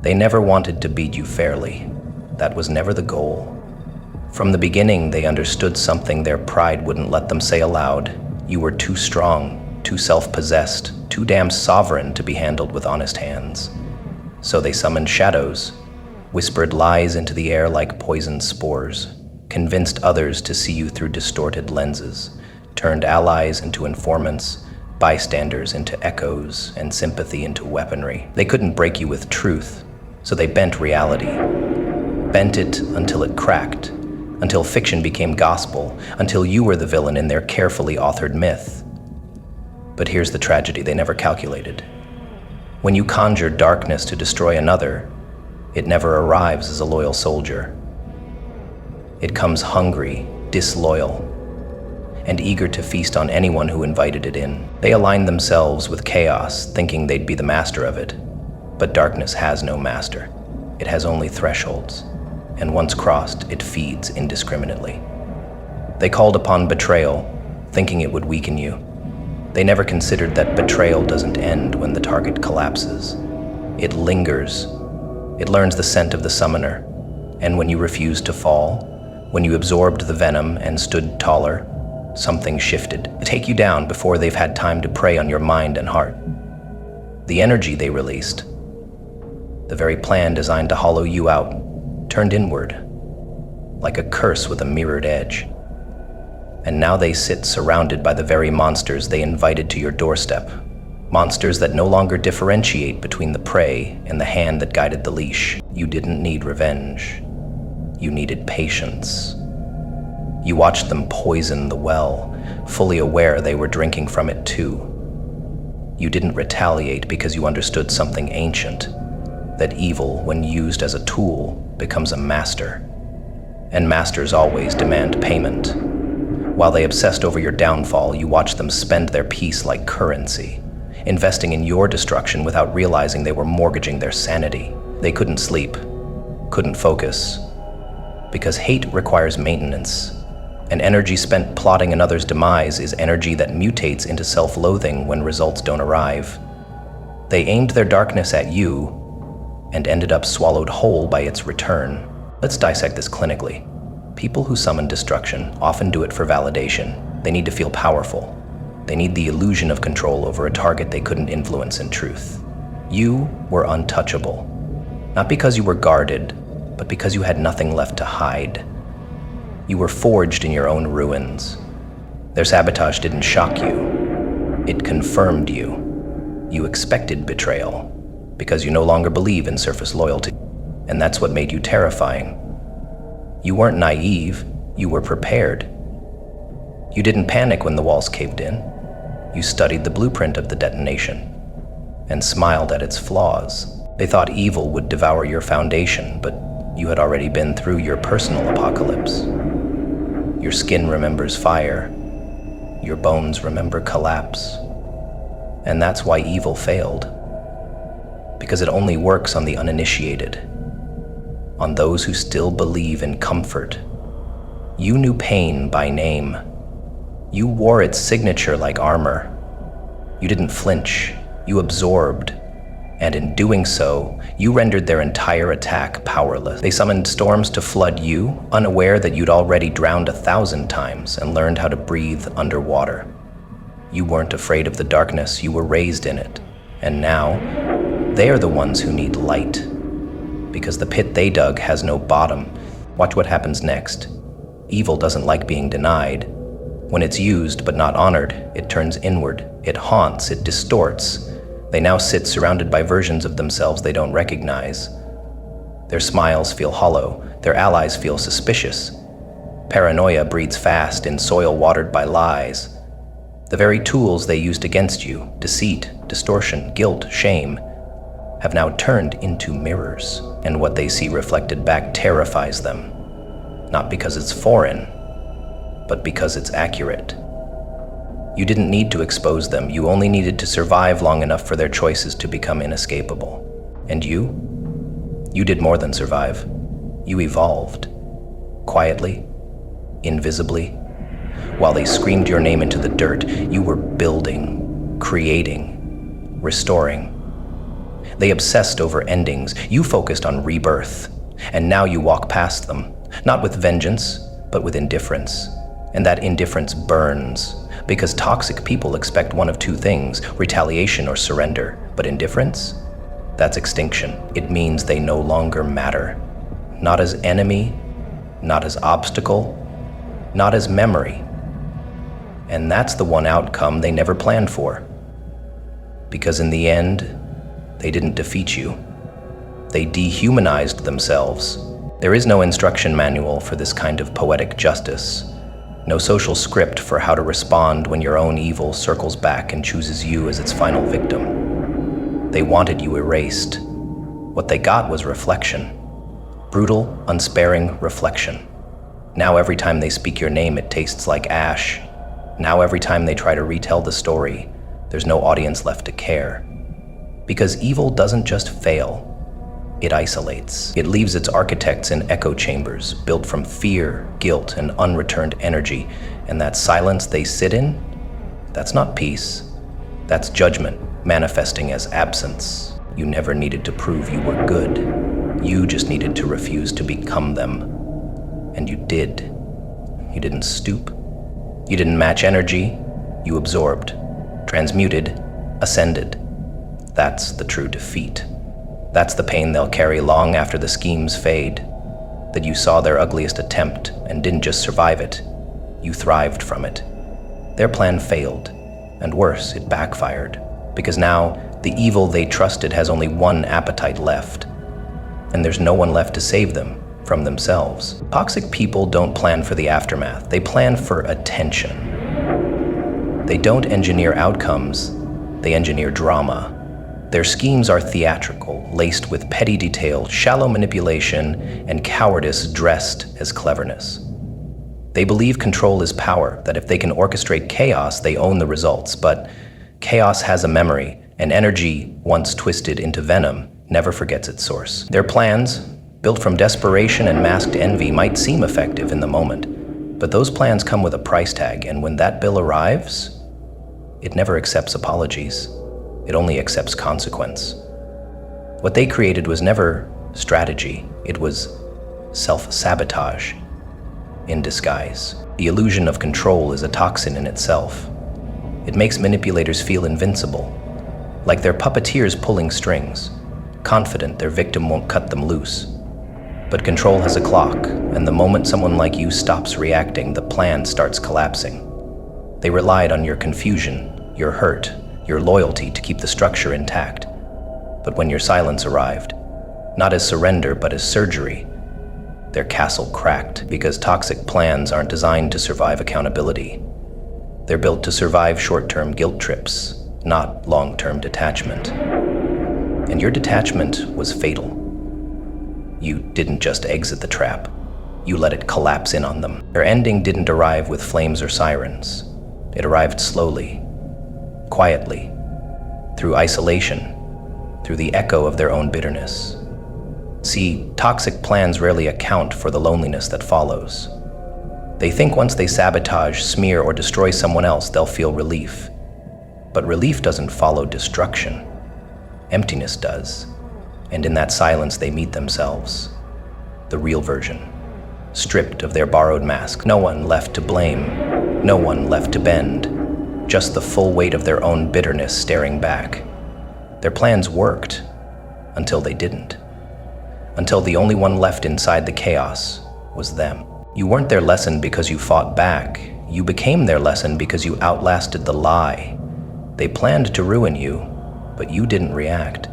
They never wanted to beat you fairly. That was never the goal. From the beginning, they understood something their pride wouldn't let them say aloud. You were too strong, too self-possessed, too damn sovereign to be handled with honest hands. So they summoned shadows, whispered lies into the air like poisoned spores, convinced others to see you through distorted lenses, turned allies into informants, bystanders into echoes, and sympathy into weaponry. They couldn't break you with truth, so they bent reality. Bent it until it cracked, until fiction became gospel, until you were the villain in their carefully authored myth. But here's the tragedy they never calculated. When you conjure darkness to destroy another, it never arrives as a loyal soldier. It comes hungry, disloyal, and eager to feast on anyone who invited it in. They align themselves with chaos, thinking they'd be the master of it. But darkness has no master. It has only thresholds, and once crossed, it feeds indiscriminately. They called upon betrayal, thinking it would weaken you. They never considered that betrayal doesn't end when the target collapses. It lingers. It learns the scent of the summoner, and when you refused to fall, when you absorbed the venom and stood taller, something shifted to take you down before they've had time to prey on your mind and heart. The energy they released, the very plan designed to hollow you out, turned inward, like a curse with a mirrored edge. And now they sit surrounded by the very monsters they invited to your doorstep. Monsters that no longer differentiate between the prey and the hand that guided the leash. You didn't need revenge. You needed patience. You watched them poison the well, fully aware they were drinking from it too. You didn't retaliate because you understood something ancient, that evil, when used as a tool, becomes a master. And masters always demand payment. While they obsessed over your downfall, you watched them spend their peace like currency, investing in your destruction without realizing they were mortgaging their sanity. They couldn't sleep, couldn't focus, because hate requires maintenance, and energy spent plotting another's demise is energy that mutates into self-loathing when results don't arrive. They aimed their darkness at you and ended up swallowed whole by its return. Let's dissect this clinically. People who summon destruction often do it for validation. They need to feel powerful. They need the illusion of control over a target they couldn't influence in truth. You were untouchable, not because you were guarded, but because you had nothing left to hide. You were forged in your own ruins. Their sabotage didn't shock you. It confirmed you. You expected betrayal, because you no longer believe in surface loyalty. And that's what made you terrifying. You weren't naive, you were prepared. You didn't panic when the walls caved in. You studied the blueprint of the detonation and smiled at its flaws. They thought evil would devour your foundation, but you had already been through your personal apocalypse. Your skin remembers fire. Your bones remember collapse. And that's why evil failed. Because it only works on the uninitiated, on those who still believe in comfort. You knew pain by name. You wore its signature like armor. You didn't flinch. You absorbed. And in doing so, you rendered their entire attack powerless. They summoned storms to flood you, unaware that you'd already drowned 1,000 times and learned how to breathe underwater. You weren't afraid of the darkness, you were raised in it. And now, they are the ones who need light, because the pit they dug has no bottom. Watch what happens next. Evil doesn't like being denied. When it's used but not honored, it turns inward. It haunts, it distorts. They now sit surrounded by versions of themselves they don't recognize. Their smiles feel hollow, their allies feel suspicious. Paranoia breeds fast in soil watered by lies. The very tools they used against you, deceit, distortion, guilt, shame, have now turned into mirrors, and what they see reflected back terrifies them. Not because it's foreign, but because it's accurate. You didn't need to expose them, you only needed to survive long enough for their choices to become inescapable. And you did more than survive. You evolved. Quietly, invisibly. While they screamed your name into the dirt, you were building, creating, restoring. They obsessed over endings. You focused on rebirth. And now you walk past them, not with vengeance, but with indifference. And that indifference burns, because toxic people expect one of two things, retaliation or surrender. But indifference? That's extinction. It means they no longer matter. Not as enemy, not as obstacle, not as memory. And that's the one outcome they never planned for. Because in the end, they didn't defeat you. They dehumanized themselves. There is no instruction manual for this kind of poetic justice. No social script for how to respond when your own evil circles back and chooses you as its final victim. They wanted you erased. What they got was reflection. Brutal, unsparing reflection. Now every time they speak your name, it tastes like ash. Now every time they try to retell the story, there's no audience left to care. Because evil doesn't just fail, it isolates. It leaves its architects in echo chambers, built from fear, guilt, and unreturned energy. And that silence they sit in, that's not peace. That's judgment, manifesting as absence. You never needed to prove you were good. You just needed to refuse to become them. And you did. You didn't stoop. You didn't match energy. You absorbed, transmuted, ascended. That's the true defeat. That's the pain they'll carry long after the schemes fade. That you saw their ugliest attempt and didn't just survive it. You thrived from it. Their plan failed, and worse, it backfired. Because now, the evil they trusted has only one appetite left. And there's no one left to save them from themselves. Toxic people don't plan for the aftermath. They plan for attention. They don't engineer outcomes. They engineer drama. Their schemes are theatrical, laced with petty detail, shallow manipulation, and cowardice dressed as cleverness. They believe control is power, that if they can orchestrate chaos, they own the results. But chaos has a memory, and energy, once twisted into venom, never forgets its source. Their plans, built from desperation and masked envy, might seem effective in the moment, but those plans come with a price tag, and when that bill arrives, it never accepts apologies. It only accepts consequence. What they created was never strategy, it was self-sabotage in disguise. The illusion of control is a toxin in itself. It makes manipulators feel invincible, like they're puppeteers pulling strings, confident their victim won't cut them loose. But control has a clock, and the moment someone like you stops reacting, the plan starts collapsing. They relied on your confusion, your hurt, your loyalty to keep the structure intact. But when your silence arrived, not as surrender but as surgery, their castle cracked. Because toxic plans aren't designed to survive accountability. They're built to survive short-term guilt trips, not long-term detachment. And your detachment was fatal. You didn't just exit the trap, you let it collapse in on them. Their ending didn't arrive with flames or sirens. It arrived slowly, quietly, through isolation, through the echo of their own bitterness. See, toxic plans rarely account for the loneliness that follows. They think once they sabotage, smear, or destroy someone else, they'll feel relief. But relief doesn't follow destruction. Emptiness does. And in that silence, they meet themselves. The real version. Stripped of their borrowed mask. No one left to blame. No one left to bend. Just the full weight of their own bitterness staring back. Their plans worked, until they didn't. Until the only one left inside the chaos was them. You weren't their lesson because you fought back. You became their lesson because you outlasted the lie. They planned to ruin you, but you didn't react.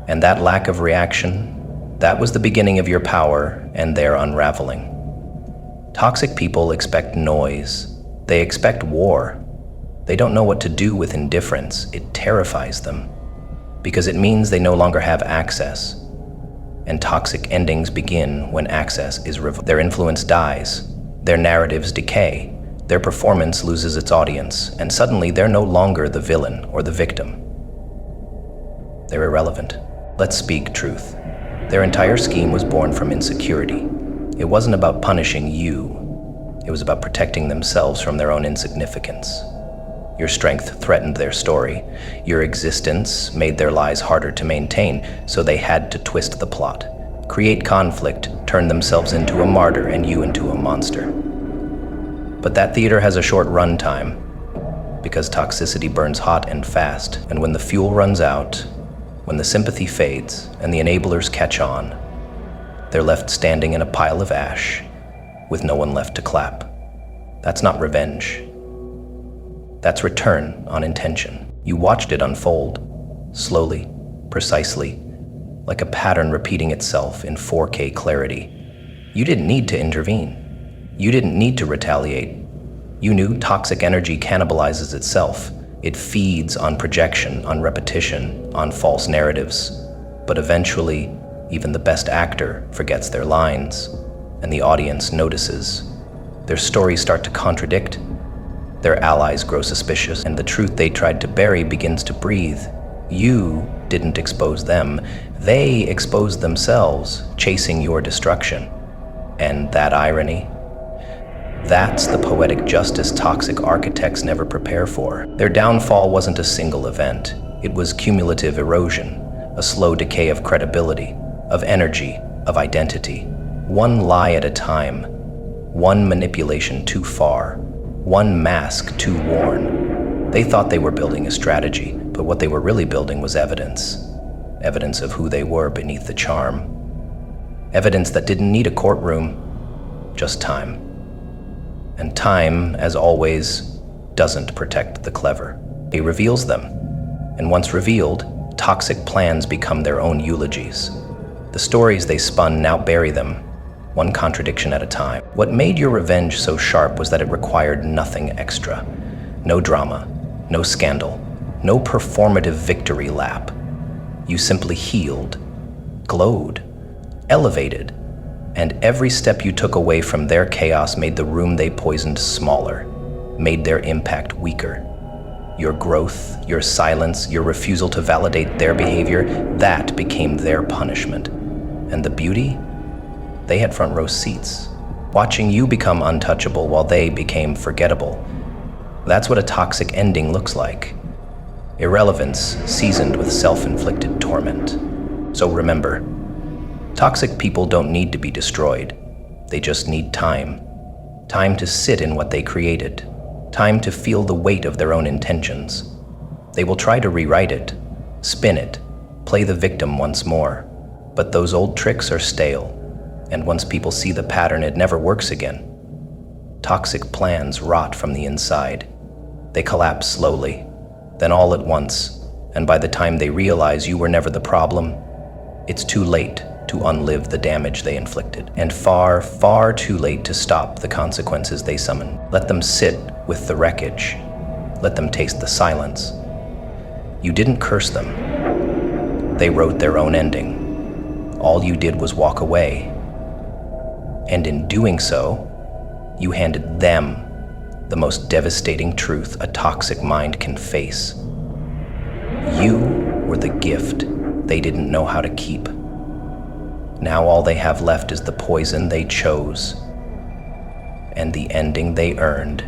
And that lack of reaction, that was the beginning of your power and their unraveling. Toxic people expect noise. They expect war. They don't know what to do with indifference. It terrifies them, because it means they no longer have access. And toxic endings begin when access is revoked. Their influence dies, their narratives decay, their performance loses its audience, and suddenly they're no longer the villain or the victim. They're irrelevant. Let's speak truth. Their entire scheme was born from insecurity. It wasn't about punishing you. It was about protecting themselves from their own insignificance. Your strength threatened their story. Your existence made their lies harder to maintain, so they had to twist the plot, create conflict, turn themselves into a martyr and you into a monster. But that theater has a short run time, because toxicity burns hot and fast, and when the fuel runs out, when the sympathy fades and the enablers catch on, they're left standing in a pile of ash with no one left to clap. That's not revenge. That's return on intention. You watched it unfold, slowly, precisely, like a pattern repeating itself in 4K clarity. You didn't need to intervene. You didn't need to retaliate. You knew toxic energy cannibalizes itself. It feeds on projection, on repetition, on false narratives. But eventually, even the best actor forgets their lines, and the audience notices. Their stories start to contradict. Their allies grow suspicious, and the truth they tried to bury begins to breathe. You didn't expose them. They exposed themselves, chasing your destruction. And that irony? That's the poetic justice toxic architects never prepare for. Their downfall wasn't a single event. It was cumulative erosion, a slow decay of credibility, of energy, of identity. One lie at a time, one manipulation too far, one mask too worn. They thought they were building a strategy, but what they were really building was evidence. Evidence of who they were beneath the charm. Evidence that didn't need a courtroom, just time. And time, as always, doesn't protect the clever. It reveals them. And once revealed, toxic plans become their own eulogies. The stories they spun now bury them, one contradiction at a time. What made your revenge so sharp was that it required nothing extra. No drama, no scandal, no performative victory lap. You simply healed, glowed, elevated, and every step you took away from their chaos made the room they poisoned smaller, made their impact weaker. Your growth, your silence, your refusal to validate their behavior, that became their punishment. And the beauty? They had front row seats, watching you become untouchable while they became forgettable. That's what a toxic ending looks like. Irrelevance seasoned with self-inflicted torment. So remember, toxic people don't need to be destroyed. They just need time. Time to sit in what they created. Time to feel the weight of their own intentions. They will try to rewrite it, spin it, play the victim once more. But those old tricks are stale, and once people see the pattern, it never works again. Toxic plans rot from the inside. They collapse slowly, then all at once, and by the time they realize you were never the problem, it's too late to unlive the damage they inflicted, and far, far too late to stop the consequences they summon. Let them sit with the wreckage. Let them taste the silence. You didn't curse them. They wrote their own ending. All you did was walk away. And in doing so, you handed them the most devastating truth a toxic mind can face. You were the gift they didn't know how to keep. Now all they have left is the poison they chose and the ending they earned.